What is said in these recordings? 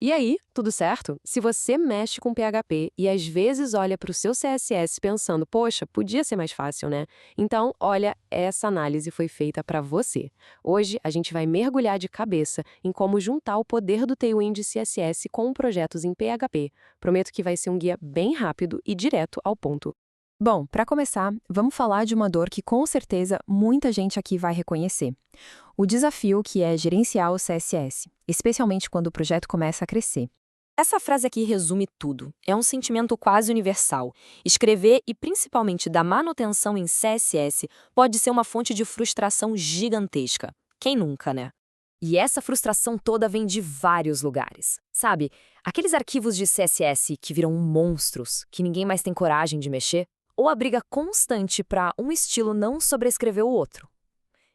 E aí, tudo certo? Se você mexe com PHP e às vezes olha para o seu CSS pensando, poxa, podia ser mais fácil, né? Então, olha, essa análise foi feita para você. Hoje, a gente vai mergulhar de cabeça em como juntar o poder do Tailwind CSS com projetos em PHP. Prometo que vai ser um guia bem rápido e direto ao ponto. Bom, para começar, vamos falar de uma dor que com certeza muita gente aqui vai reconhecer. O desafio que é gerenciar o CSS, especialmente quando o projeto começa a crescer. Essa frase aqui resume tudo. É um sentimento quase universal. Escrever e principalmente dar manutenção em CSS pode ser uma fonte de frustração gigantesca. Quem nunca, né? E essa frustração toda vem de vários lugares. Sabe, aqueles arquivos de CSS que viram monstros, que ninguém mais tem coragem de mexer, ou a briga constante para um estilo não sobrescrever o outro.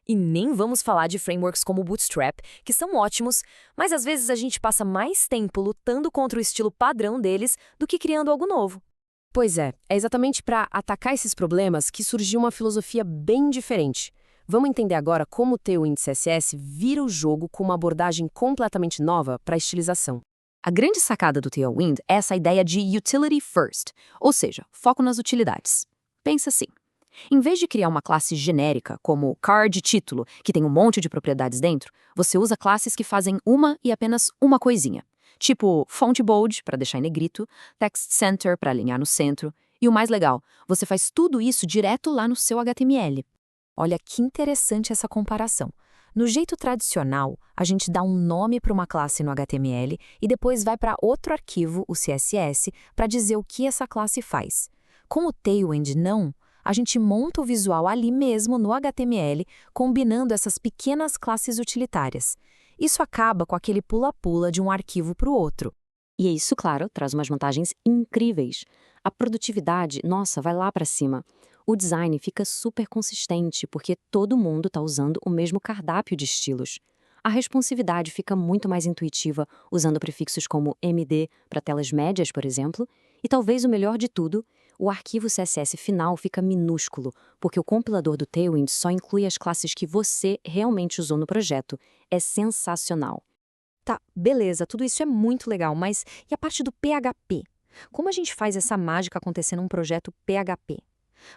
E nem vamos falar de frameworks como o Bootstrap, que são ótimos, mas às vezes a gente passa mais tempo lutando contra o estilo padrão deles do que criando algo novo. Pois é exatamente para atacar esses problemas que surgiu uma filosofia bem diferente. Vamos entender agora como o Tailwind CSS vira o jogo com uma abordagem completamente nova para a estilização. A grande sacada do Tailwind é essa ideia de utility first, ou seja, foco nas utilidades. Pensa assim. Em vez de criar uma classe genérica, como card título, que tem um monte de propriedades dentro, você usa classes que fazem uma e apenas uma coisinha. Tipo font bold, para deixar em negrito, text center, para alinhar no centro. E o mais legal, você faz tudo isso direto lá no seu HTML. Olha que interessante essa comparação. No jeito tradicional, a gente dá um nome para uma classe no HTML e depois vai para outro arquivo, o CSS, para dizer o que essa classe faz. Com o Tailwind, não. A gente monta o visual ali mesmo no HTML, combinando essas pequenas classes utilitárias. Isso acaba com aquele pula-pula de um arquivo para o outro. E isso, claro, traz umas vantagens incríveis. A produtividade, nossa, vai lá para cima. O design fica super consistente porque todo mundo está usando o mesmo cardápio de estilos. A responsividade fica muito mais intuitiva usando prefixos como MD para telas médias, por exemplo. E talvez o melhor de tudo, o arquivo CSS final fica minúsculo, porque o compilador do Tailwind só inclui as classes que você realmente usou no projeto. É sensacional. Tá, beleza, tudo isso é muito legal, mas e a parte do PHP? Como a gente faz essa mágica acontecer num projeto PHP?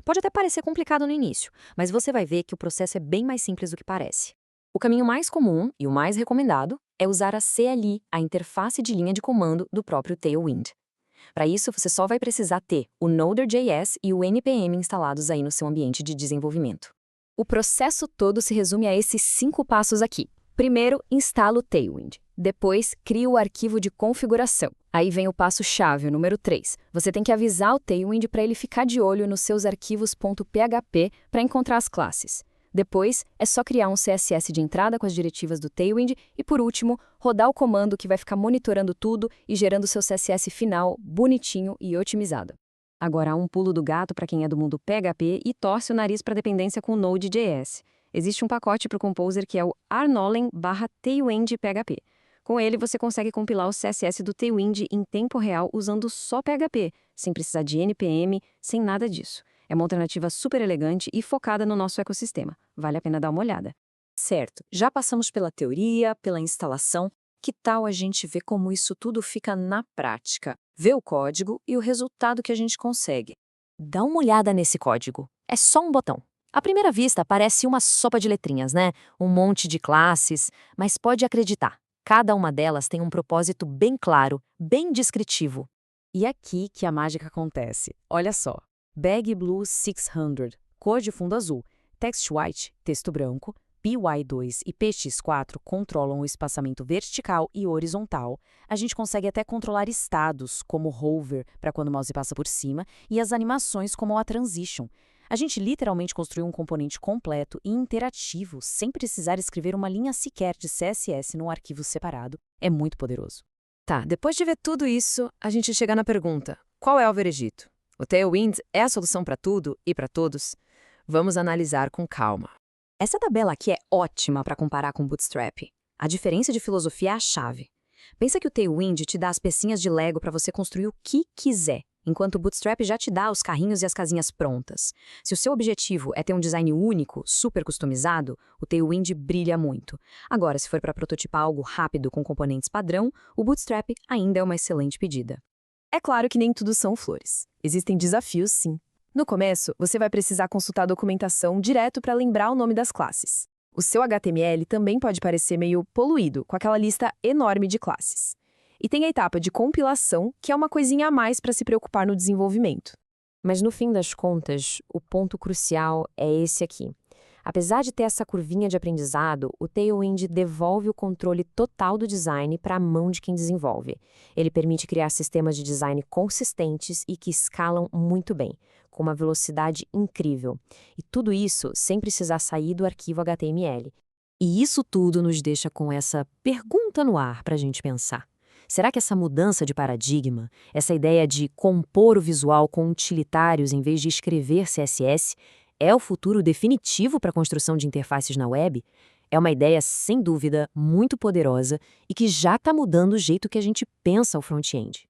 Pode até parecer complicado no início, mas você vai ver que o processo é bem mais simples do que parece. O caminho mais comum e o mais recomendado é usar a CLI, a interface de linha de comando do próprio Tailwind. Para isso, você só vai precisar ter o Node.js e o NPM instalados aí no seu ambiente de desenvolvimento. O processo todo se resume a esses 5 passos aqui. Primeiro, instala o Tailwind. Depois, cria o arquivo de configuração. Aí vem o passo-chave, o número 3. Você tem que avisar o Tailwind para ele ficar de olho nos seus arquivos .php para encontrar as classes. Depois, é só criar um CSS de entrada com as diretivas do Tailwind e, por último, rodar o comando que vai ficar monitorando tudo e gerando seu CSS final bonitinho e otimizado. Agora, há um pulo do gato para quem é do mundo PHP e torce o nariz para dependência com Node.js. Existe um pacote para o Composer que é o arnolen/tailwind-php. Com ele, você consegue compilar o CSS do Tailwind em tempo real usando só PHP, sem precisar de NPM, sem nada disso. É uma alternativa super elegante e focada no nosso ecossistema. Vale a pena dar uma olhada. Certo, já passamos pela teoria, pela instalação. Que tal a gente ver como isso tudo fica na prática? Ver o código e o resultado que a gente consegue. Dá uma olhada nesse código. É só um botão. À primeira vista, parece uma sopa de letrinhas, né? Um monte de classes, mas pode acreditar. Cada uma delas tem um propósito bem claro, bem descritivo. E aqui que a mágica acontece. Olha só. Bag Blue 600, cor de fundo azul. Text White, texto branco. PY2 e PX4 controlam o espaçamento vertical e horizontal. A gente consegue até controlar estados, como hover, para quando o mouse passa por cima, e as animações, como a transition. A gente literalmente construiu um componente completo e interativo, sem precisar escrever uma linha sequer de CSS num arquivo separado. É muito poderoso. Tá, depois de ver tudo isso, a gente chega na pergunta: qual é o veredito? O Tailwind é a solução para tudo e para todos? Vamos analisar com calma. Essa tabela aqui é ótima para comparar com o Bootstrap. A diferença de filosofia é a chave. Pensa que o Tailwind te dá as pecinhas de Lego para você construir o que quiser. enquanto o Bootstrap já te dá os carrinhos e as casinhas prontas. Se o seu objetivo é ter um design único, super customizado, o Tailwind brilha muito. Agora, se for para prototipar algo rápido com componentes padrão, o Bootstrap ainda é uma excelente pedida. É claro que nem tudo são flores. Existem desafios, sim. No começo, você vai precisar consultar a documentação direto para lembrar o nome das classes. O seu HTML também pode parecer meio poluído, com aquela lista enorme de classes. E tem a etapa de compilação, que é uma coisinha a mais para se preocupar no desenvolvimento. Mas no fim das contas, o ponto crucial é esse aqui. Apesar de ter essa curvinha de aprendizado, o Tailwind devolve o controle total do design para a mão de quem desenvolve. Ele permite criar sistemas de design consistentes e que escalam muito bem, com uma velocidade incrível. E tudo isso sem precisar sair do arquivo HTML. E isso tudo nos deixa com essa pergunta no ar para a gente pensar. Será que essa mudança de paradigma, essa ideia de compor o visual com utilitários em vez de escrever CSS, é o futuro definitivo para a construção de interfaces na web? É uma ideia, sem dúvida, muito poderosa e que já está mudando o jeito que a gente pensa o front-end.